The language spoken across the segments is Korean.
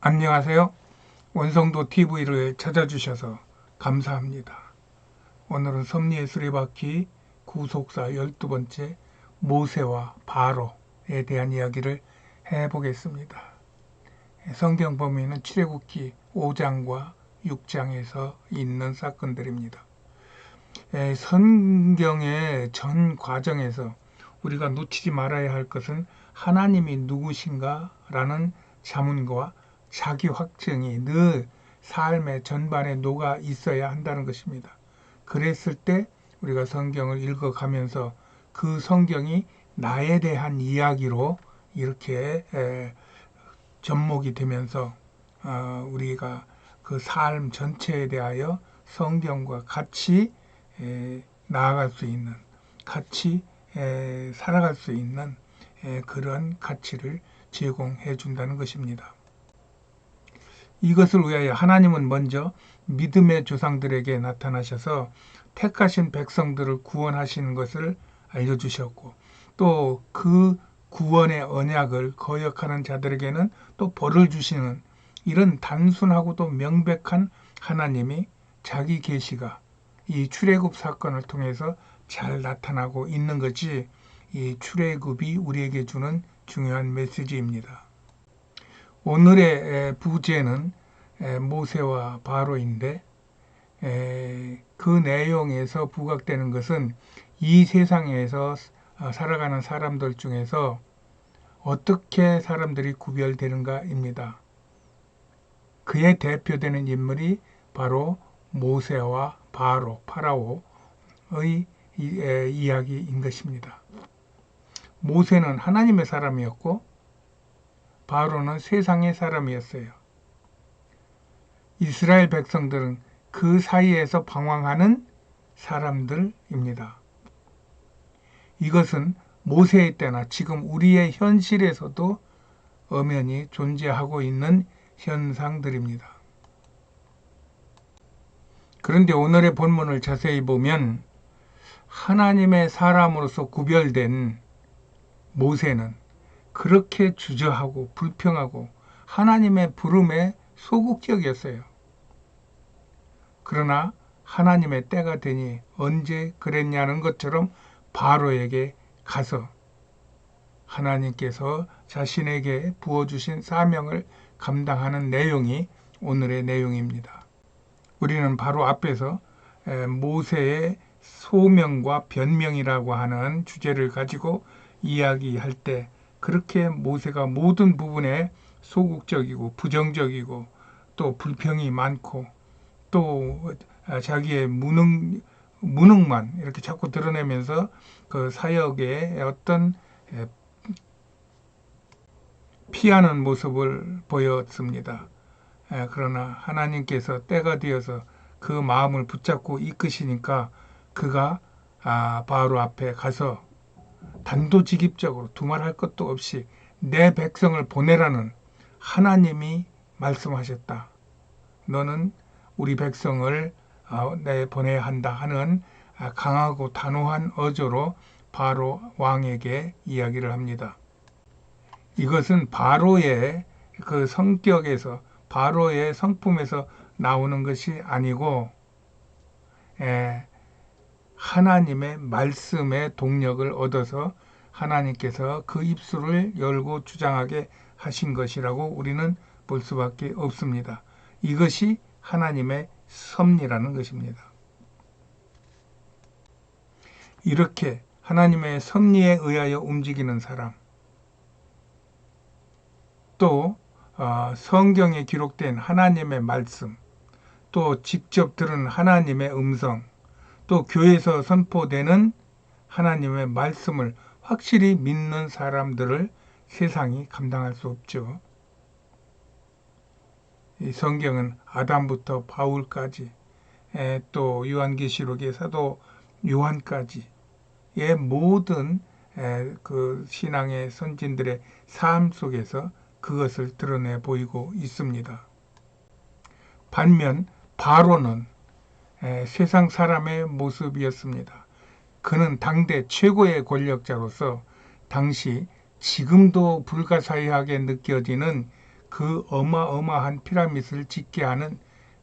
안녕하세요. 원성도 TV를 찾아주셔서 감사합니다. 오늘은 섭리의 수레바퀴 구속사 12번째 모세와 바로에 대한 이야기를 해보겠습니다. 성경 범위는 출애굽기 5장과 6장에서 있는 사건들입니다. 성경의 전 과정에서 우리가 놓치지 말아야 할 것은 하나님이 누구신가 라는 자문과 자기 확증이 늘 삶의 전반에 녹아 있어야 한다는 것입니다. 그랬을 때 우리가 성경을 읽어가면서 그 성경이 나에 대한 이야기로 이렇게 접목이 되면서 우리가 그 삶 전체에 대하여 성경과 같이 나아갈 수 있는, 같이 살아갈 수 있는 그런 가치를 제공해 준다는 것입니다. 이것을 위하여 하나님은 먼저 믿음의 조상들에게 나타나셔서 택하신 백성들을 구원하시는 것을 알려주셨고, 또 그 구원의 언약을 거역하는 자들에게는 또 벌을 주시는 이런 단순하고도 명백한 하나님이 자기 계시가 이 출애굽 사건을 통해서 잘 나타나고 있는 것이 이 출애굽이 우리에게 주는 중요한 메시지입니다. 오늘의 부제는 모세와 바로인데 그 내용에서 부각되는 것은 이 세상에서 살아가는 사람들 중에서 어떻게 사람들이 구별되는가입니다. 그의 대표되는 인물이 바로 모세와 바로, 파라오의 이야기인 것입니다. 모세는 하나님의 사람이었고 바로는 세상의 사람이었어요. 이스라엘 백성들은 그 사이에서 방황하는 사람들입니다. 이것은 모세의 때나 지금 우리의 현실에서도 엄연히 존재하고 있는 현상들입니다. 그런데 오늘의 본문을 자세히 보면 하나님의 사람으로서 구별된 모세는 그렇게 주저하고 불평하고 하나님의 부름에 소극적이었어요. 그러나 하나님의 때가 되니 언제 그랬냐는 것처럼 바로에게 가서 하나님께서 자신에게 부어주신 사명을 감당하는 내용이 오늘의 내용입니다. 우리는 바로 앞에서 모세의 소명과 변명이라고 하는 주제를 가지고 이야기할 때 그렇게 모세가 모든 부분에 소극적이고 부정적이고 또 불평이 많고 또 자기의 무능만 이렇게 자꾸 드러내면서 그 사역의 어떤 피하는 모습을 보였습니다. 그러나 하나님께서 때가 되어서 그 마음을 붙잡고 이끄시니까 그가 바로 앞에 가서 단도직입적으로 두말할 것도 없이 내 백성을 보내라는 하나님이 말씀하셨다. 너는 우리 백성을 보내야 한다 하는 강하고 단호한 어조로 바로 왕에게 이야기를 합니다. 이것은 바로의 그 성격에서 바로의 성품에서 나오는 것이 아니고 하나님의 말씀의 동력을 얻어서 하나님께서 그 입술을 열고 주장하게 하신 것이라고 우리는 볼 수밖에 없습니다. 이것이 하나님의 섭리라는 것입니다. 이렇게 하나님의 섭리에 의하여 움직이는 사람, 또 성경에 기록된 하나님의 말씀, 또 직접 들은 하나님의 음성, 또 교회에서 선포되는 하나님의 말씀을 확실히 믿는 사람들을 세상이 감당할 수 없죠. 이 성경은 아담부터 바울까지 또 요한계시록의 사도 요한까지의 모든 그 신앙의 선진들의 삶 속에서 그것을 드러내 보이고 있습니다. 반면 바로는 세상 사람의 모습이었습니다. 그는 당대 최고의 권력자로서 당시 지금도 불가사의하게 느껴지는 그 어마어마한 피라밋을 짓게 하는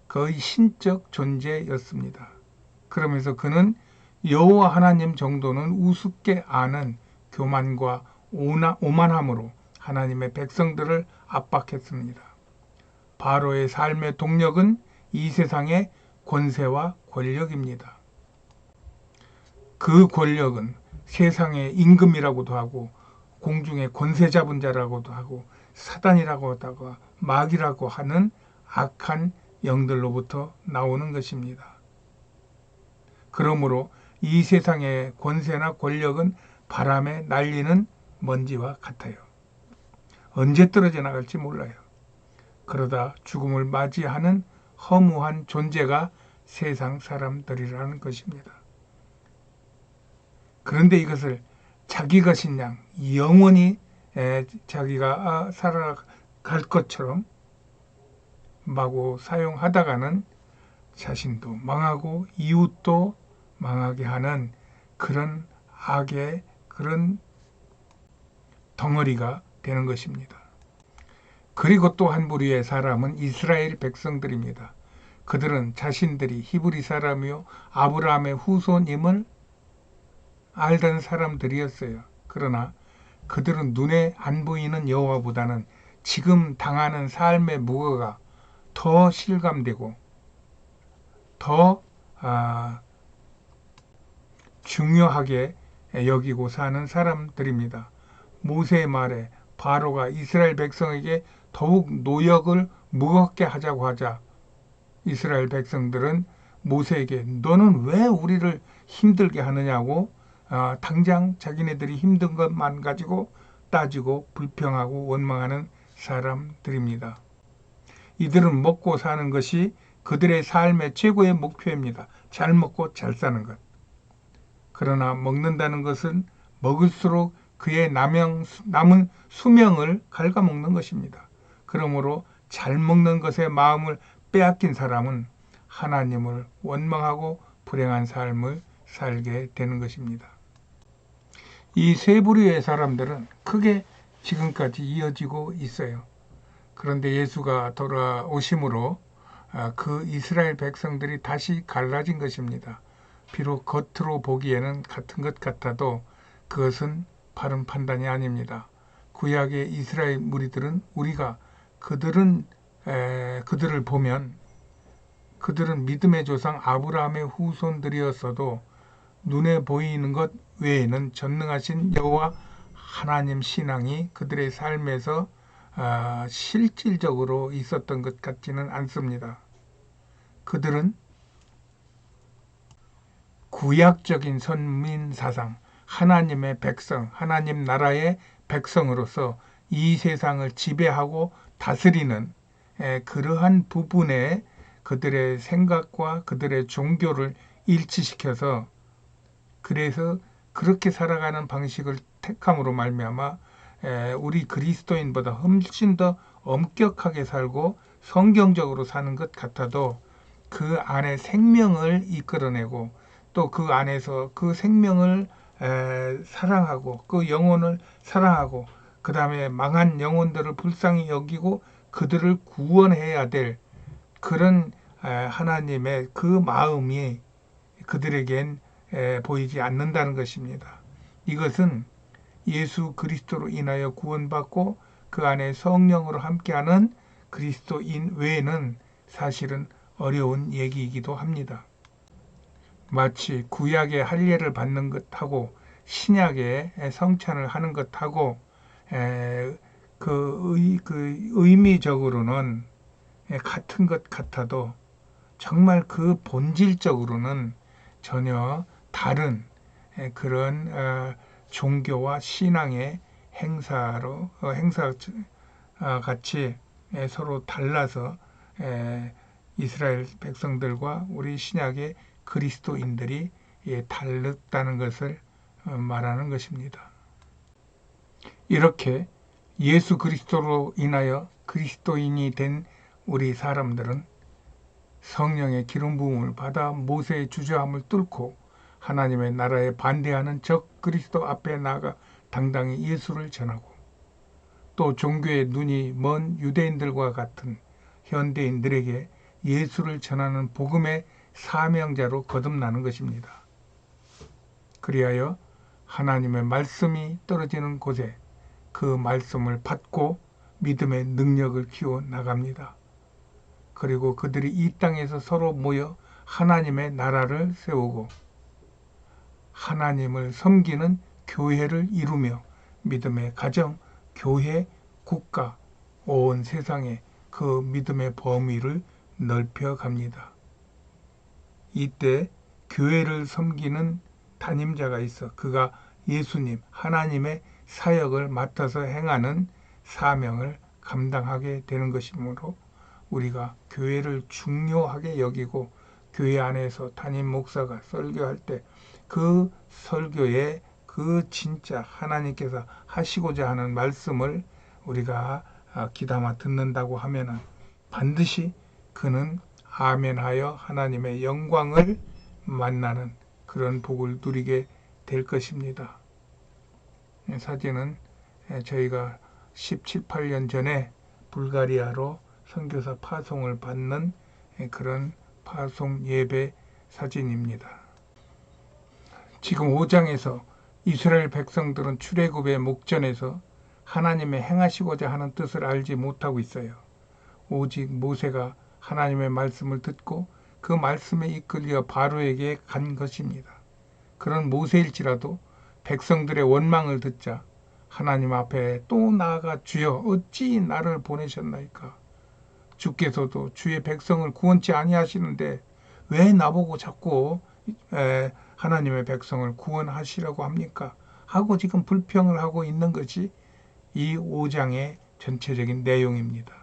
거의 신적 존재였습니다. 그러면서 그는 여호와 하나님 정도는 우습게 아는 교만과 오만함으로 하나님의 백성들을 압박했습니다. 바로의 삶의 동력은 이 세상의 권세와 권력입니다. 그 권력은 세상의 임금이라고도 하고 공중의 권세 잡은 자라고도 하고 사단이라고도 하고 마귀라고 하는 악한 영들로부터 나오는 것입니다. 그러므로 이 세상의 권세나 권력은 바람에 날리는 먼지와 같아요. 언제 떨어져 나갈지 몰라요. 그러다 죽음을 맞이하는 허무한 존재가 세상 사람들이라는 것입니다. 그런데 이것을 자기 것인 양 영원히 자기가 살아갈 것처럼 마구 사용하다가는 자신도 망하고 이웃도 망하게 하는 그런 악의 그런 덩어리가 되는 것입니다. 그리고 또 한 부류의 사람은 이스라엘 백성들입니다. 그들은 자신들이 히브리 사람이요 아브라함의 후손임을 알던 사람들이었어요. 그러나 그들은 눈에 안 보이는 여호와보다는 지금 당하는 삶의 무게가 더 실감되고 더 중요하게 여기고 사는 사람들입니다. 모세의 말에 바로가 이스라엘 백성에게 더욱 노역을 무겁게 하자고 하자 이스라엘 백성들은 모세에게 너는 왜 우리를 힘들게 하느냐고 당장 자기네들이 힘든 것만 가지고 따지고 불평하고 원망하는 사람들입니다. 이들은 먹고 사는 것이 그들의 삶의 최고의 목표입니다. 잘 먹고 잘 사는 것. 그러나 먹는다는 것은 먹을수록 그의 남은 수명을 갉아먹는 것입니다. 그러므로 잘 먹는 것에 마음을 빼앗긴 사람은 하나님을 원망하고 불행한 삶을 살게 되는 것입니다. 이 세 부류의 사람들은 크게 지금까지 이어지고 있어요. 그런데 예수가 돌아오심으로 그 이스라엘 백성들이 다시 갈라진 것입니다. 비록 겉으로 보기에는 같은 것 같아도 그것은 바른 판단이 아닙니다. 구약의 이스라엘 무리들은 우리가 그들을 보면 그들은 믿음의 조상 아브라함의 후손들이었어도 눈에 보이는 것 외에는 전능하신 여호와 하나님 신앙이 그들의 삶에서 실질적으로 있었던 것 같지는 않습니다. 그들은 구약적인 선민사상, 하나님의 백성, 하나님 나라의 백성으로서 이 세상을 지배하고 다스리는 그러한 부분에 그들의 생각과 그들의 종교를 일치시켜서 그래서 그렇게 살아가는 방식을 택함으로 말미암아 우리 그리스도인보다 훨씬 더 엄격하게 살고 성경적으로 사는 것 같아도 그 안에 생명을 이끌어내고 또 그 안에서 그 생명을 사랑하고 그 영혼을 사랑하고 그 다음에 망한 영혼들을 불쌍히 여기고 그들을 구원해야 될 그런 하나님의 그 마음이 그들에겐 보이지 않는다는 것입니다. 이것은 예수 그리스도로 인하여 구원받고 그 안에 성령으로 함께하는 그리스도인 외에는 사실은 어려운 얘기이기도 합니다. 마치 구약의 할례를 받는 것하고 신약의 성찬을 하는 것하고 그 의미적으로는 같은 것 같아도 정말 그 본질적으로는 전혀 다른 그런 종교와 신앙의 행사 같이 서로 달라서 이스라엘 백성들과 우리 신약의 그리스도인들이 다르다는 것을 말하는 것입니다. 이렇게 예수 그리스도로 인하여 그리스도인이 된 우리 사람들은 성령의 기름 부음을 받아 모세의 주저함을 뚫고 하나님의 나라에 반대하는 적 그리스도 앞에 나가 당당히 예수를 전하고 또 종교의 눈이 먼 유대인들과 같은 현대인들에게 예수를 전하는 복음의 사명자로 거듭나는 것입니다. 그리하여 하나님의 말씀이 떨어지는 곳에 그 말씀을 받고 믿음의 능력을 키워 나갑니다. 그리고 그들이 이 땅에서 서로 모여 하나님의 나라를 세우고 하나님을 섬기는 교회를 이루며 믿음의 가정, 교회, 국가, 온 세상에 그 믿음의 범위를 넓혀갑니다. 이때 교회를 섬기는 담임자가 있어 그가 예수님, 하나님의 사역을 맡아서 행하는 사명을 감당하게 되는 것이므로 우리가 교회를 중요하게 여기고 교회 안에서 담임 목사가 설교할 때 그 설교에 그 진짜 하나님께서 하시고자 하는 말씀을 우리가 귀담아 듣는다고 하면은 반드시 그는 아멘하여 하나님의 영광을 만나는 그런 복을 누리게 될 것입니다. 사진은 저희가 17, 18년 전에 불가리아로 선교사 파송을 받는 그런 파송 예배 사진입니다. 지금 5장에서 이스라엘 백성들은 출애굽의 목전에서 하나님의 행하시고자 하는 뜻을 알지 못하고 있어요. 오직 모세가 하나님의 말씀을 듣고 그 말씀에 이끌려 바로에게 간 것입니다. 그런 모세일지라도 백성들의 원망을 듣자 하나님 앞에 또 나아가 주여 어찌 나를 보내셨나이까? 주께서도 주의 백성을 구원치 아니하시는데 왜 나보고 자꾸 하나님의 백성을 구원하시려고 합니까? 하고 지금 불평을 하고 있는 것이 이 5장의 전체적인 내용입니다.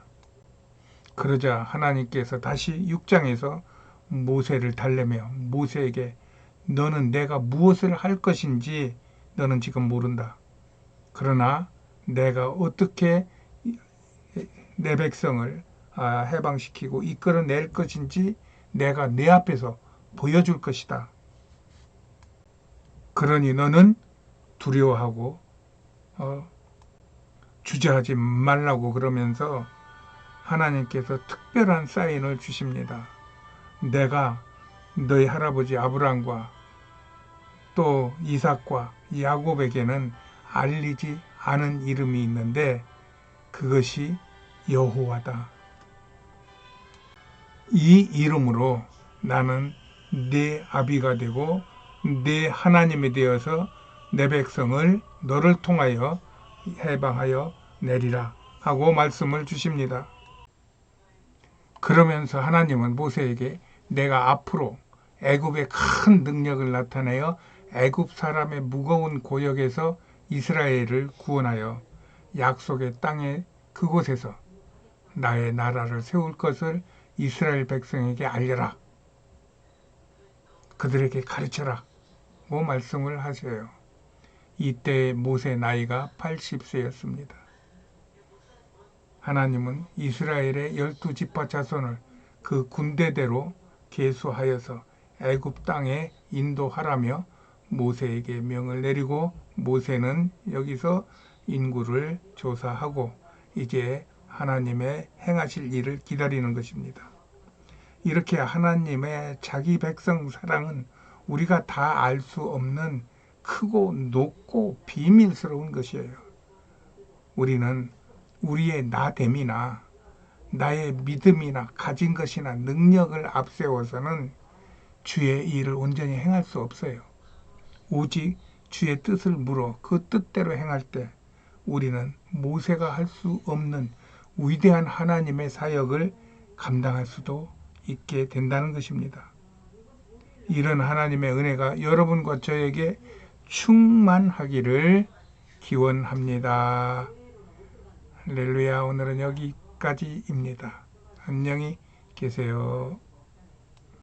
그러자 하나님께서 다시 6장에서 모세를 달래며 모세에게 너는 내가 무엇을 할 것인지 너는 지금 모른다. 그러나 내가 어떻게 내 백성을 해방시키고 이끌어낼 것인지 내가 내 앞에서 보여줄 것이다. 그러니 너는 두려워하고 주저하지 말라고 그러면서 하나님께서 특별한 사인을 주십니다. 내가 너희 할아버지 아브라함과 또 이삭과 야곱에게는 알리지 않은 이름이 있는데 그것이 여호와다. 이 이름으로 나는 네 아비가 되고 네 하나님이 되어서 내 백성을 너를 통하여 해방하여 내리라 하고 말씀을 주십니다. 그러면서 하나님은 모세에게 내가 앞으로 애굽의 큰 능력을 나타내어 애굽 사람의 무거운 고역에서 이스라엘을 구원하여 약속의 땅의 그곳에서 나의 나라를 세울 것을 이스라엘 백성에게 알려라. 그들에게 가르쳐라. 고 말씀을 하셔요. 이때 모세 나이가 80세였습니다. 하나님은 이스라엘의 12지파 자손을 그 군대대로 계수하여서 애굽 땅에 인도하라며 모세에게 명을 내리고 모세는 여기서 인구를 조사하고 이제 하나님의 행하실 일을 기다리는 것입니다. 이렇게 하나님의 자기 백성 사랑은 우리가 다 알 수 없는 크고 높고 비밀스러운 것이에요. 우리는 우리의 나됨이나 나의 믿음이나 가진 것이나 능력을 앞세워서는 주의 일을 온전히 행할 수 없어요. 오직 주의 뜻을 물어 그 뜻대로 행할 때 우리는 모세가 할 수 없는 위대한 하나님의 사역을 감당할 수도 있게 된다는 것입니다. 이런 하나님의 은혜가 여러분과 저에게 충만하기를 기원합니다. 할렐루야. 오늘은 여기까지입니다. 안녕히 계세요.